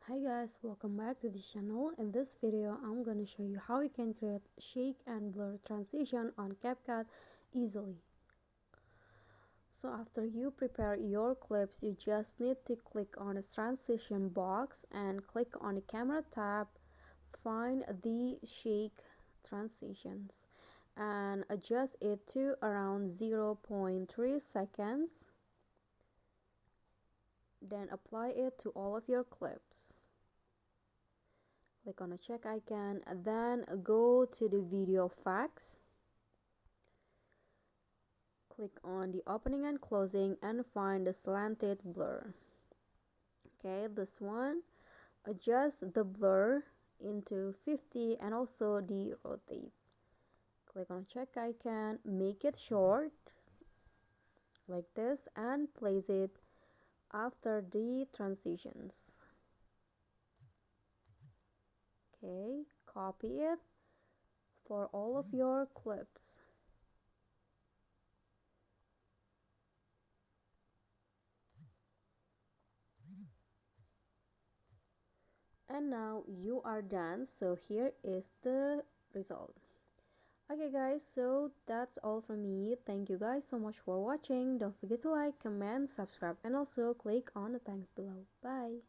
Hi guys, welcome back to the channel. In this video I'm gonna show you how you can create shake and blur transition on CapCut easily. So after you prepare your clips, you just need to click on the transition box and click on the camera tab, find the shake transitions and adjust it to around 0.3 seconds. Then apply it to all of your clips. Click on the check icon, then go to the video effects, click on the opening and closing and find the slanted blur. Okay, this one, adjust the blur into 50 and also the rotate. Click on the check icon, make it short like this and place it after the transitions. Okay, copy it for all of your clips. And now you are done. So here is the result. Okay guys, so that's all from me. Thank you guys so much for watching. Don't forget to like, comment, subscribe and also click on the thanks below. Bye.